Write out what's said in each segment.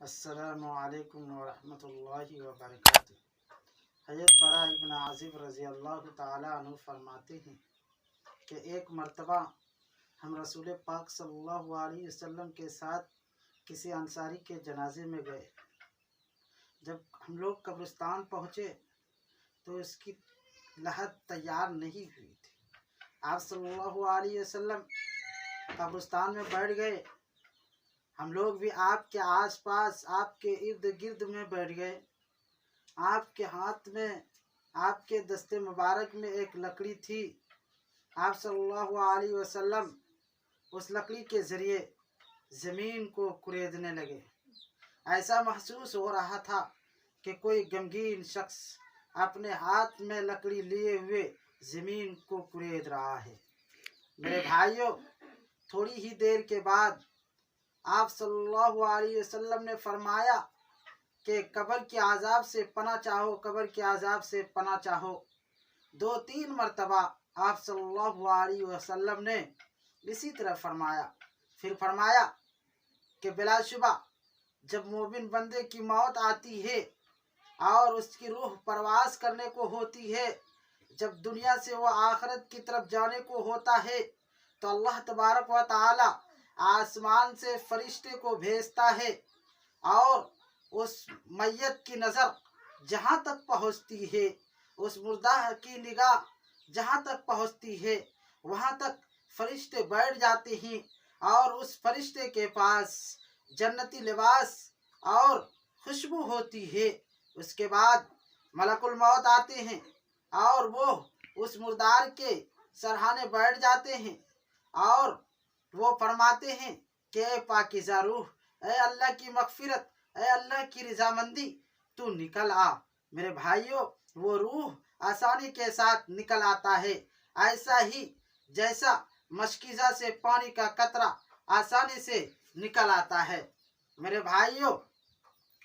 अस्सलामुअलैकुम वरहमतुल्लाहि वबरकातुहू। हज़रत बरा इब्न आज़िब रज़ी अल्लाह ताला अन्हु फरमाते हैं कि एक मर्तबा हम रसूल पाक सल्लल्लाहु अलैहि वसल्लम के साथ किसी अंसारी के जनाजे में गए। जब हम लोग कब्रिस्तान पहुँचे तो इसकी लहद तैयार नहीं हुई थी। आप सल्लल्लाहु अलैहि वसल्लम कब्रिस्तान में बैठ गए। हम लोग भी आपके आसपास आपके इर्द गिर्द में बैठ गए। आपके हाथ में, आपके दस्ते मुबारक में एक लकड़ी थी। आप सल्लल्लाहु अलैहि वसल्लम उस लकड़ी के ज़रिए ज़मीन को कुरेदने लगे। ऐसा महसूस हो रहा था कि कोई गमगीन शख्स अपने हाथ में लकड़ी लिए हुए ज़मीन को कुरेद रहा है। मेरे भाइयों, थोड़ी ही देर के बाद आप सल्लल्लाहु अलैहि वसल्लम ने फरमाया कि कब्र के आज़ाब से पनाह चाहो, कब्र के आज़ाब से पनाह चाहो। 2-3 मरतबा आप सल्लल्लाहु अलैहि वसल्लम ने इसी तरह फरमाया। फिर फरमाया कि बिलाशुबा जब मोमिन बंदे की मौत आती है और उसकी रूह परवास करने को होती है, जब दुनिया से वह आखिरत की तरफ जाने को होता है, तो अल्लाह तबारक व तआला आसमान से फरिश्ते को भेजता है और उस मैयत की नज़र जहाँ तक पहुँचती है, उस मुर्दा की निगाह जहाँ तक पहुँचती है, वहाँ तक फरिश्ते बैठ जाते हैं और उस फरिश्ते के पास जन्नती लिबास और खुशबू होती है। उसके बाद मलकुल मौत आते हैं और वो उस मुर्दार के सरहाने बैठ जाते हैं और वो फरमाते हैं कि ए पाकीज़ा रूह, ए अल्लाह की मगफिरत, ए अल्लाह की रज़ामंदी, तू निकल आ। मेरे भाइयों, वो रूह आसानी के साथ निकल आता है। ऐसा ही जैसा मशकीज़ा से पानी का कतरा आसानी से निकल आता है। मेरे भाइयों,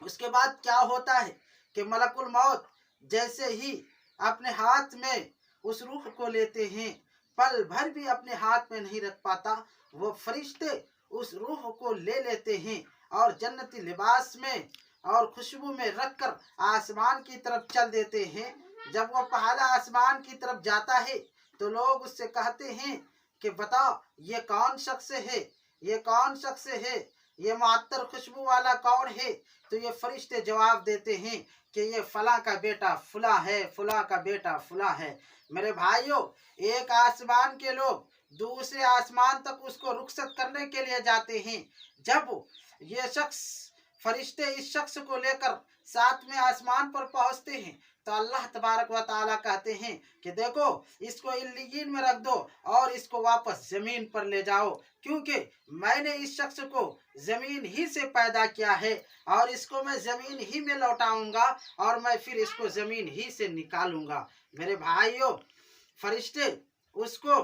उसके बाद क्या होता है कि मलकुल मौत जैसे ही अपने हाथ में उस रूह को लेते हैं, पल भर भी अपने हाथ में नहीं रख पाता, वो फरिश्ते उस रूह को ले लेते हैं और जन्नती लिबास में और खुशबू में रखकर आसमान की तरफ चल देते हैं। जब वो पहला आसमान की तरफ जाता है तो लोग उससे कहते हैं कि बताओ ये कौन शख्स है, ये कौन शख्स है, ये मुअत्तर खुशबू वाला कौन है? तो ये फरिश्ते जवाब देते हैं कि ये फला का बेटा फुला है, फुला का बेटा फुला है। मेरे भाइयों, एक आसमान के लोग दूसरे आसमान तक उसको रुखसत करने के लिए जाते हैं। जब ये शख्स, फरिश्ते इस शख्स को लेकर 7वें आसमान पर पहुंचते हैं तो अल्लाह तबारक व ताला कहते हैं कि देखो, इसको इल्लियीन में रख दो और इसको वापस ज़मीन पर ले जाओ, क्योंकि मैंने इस शख्स को ज़मीन ही से पैदा किया है और इसको मैं ज़मीन ही में लौटाऊंगा और मैं फिर इसको ज़मीन ही से निकालूंगा। मेरे भाइयों, फरिश्ते उसको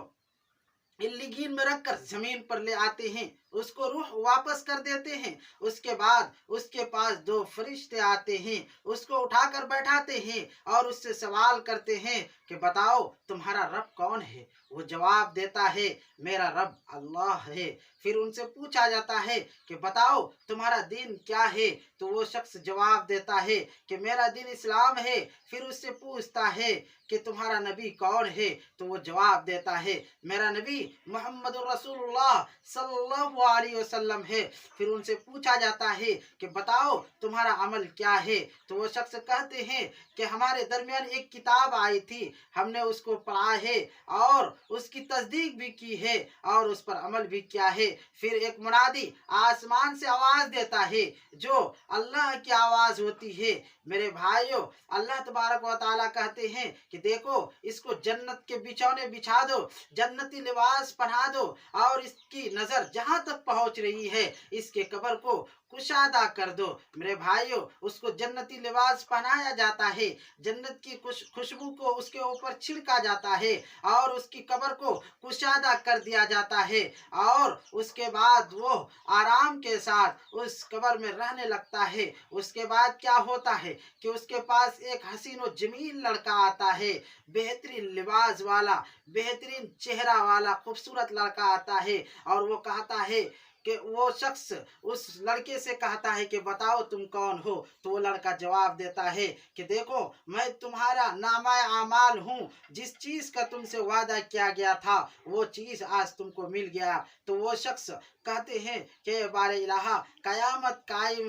इल्लिगीन में रखकर जमीन पर ले आते हैं, उसको रूह वापस कर देते हैं। उसके बाद उसके पास 2 फरिश्ते आते हैं, उसको उठाकर बैठाते हैं और उससे सवाल करते हैं कि बताओ तुम्हारा रब कौन है? वो जवाब देता है मेरा रब अल्लाह है। फिर उनसे पूछा जाता है कि बताओ तुम्हारा दीन क्या है? तो वो शख्स जवाब देता है कि मेरा दीन इस्लाम है। फिर उससे पूछता है कि तुम्हारा नबी कौन है? तो वो जवाब देता है मेरा नबी मोहम्मद रसूलुल्लाह सल्लल्लाहु अलैहि वसल्लम है। फिर उनसे पूछा जाता है कि बताओ तुम्हारा अमल क्या है? तो वो शख्स कहते हैं कि हमारे दरमियान एक किताब आई थी, हमने उसको पढ़ा है और उसकी तस्दीक भी की है और उस पर अमल भी किया है। फिर एक मुनादी आसमान से आवाज़ देता है जो अल्लाह की आवाज़ होती है। मेरे भाइयों, अल्लाह तबारक व तआला कहते हैं कि देखो, इसको जन्नत के बिछौने बिछा दो, जन्नती लिबास पहना दो और इसकी नज़र जहाँ तक पहुँच रही है इसके कब्र को कुशादा कर दो। मेरे भाइयों, उसको जन्नती लिबास पहनाया जाता है, जन्नत की खुशबू को उसके ऊपर छिड़का जाता है और उसकी कब्र को कुशादा कर दिया जाता है और उसके बाद वो आराम के साथ उस कब्र में रहने लगता है। उसके बाद क्या होता है कि उसके पास एक हसीन व जमील लड़का आता है, बेहतरीन लिबास वाला, बेहतरीन चेहरा वाला खूबसूरत लड़का आता है और वो कहता है کہ وہ شخص اس لڑکے سے کہتا ہے کہ بتاؤ تم کون ہو، تو وہ لڑکا جواب دیتا ہے کہ دیکھو میں تمہارا نامہ اعمال ہوں، جس چیز کا تم سے وعدہ کیا گیا تھا وہ چیز آج تم کو مل گیا۔ تو وہ شخص کہتے ہیں کہ بار الہ قیامت قائم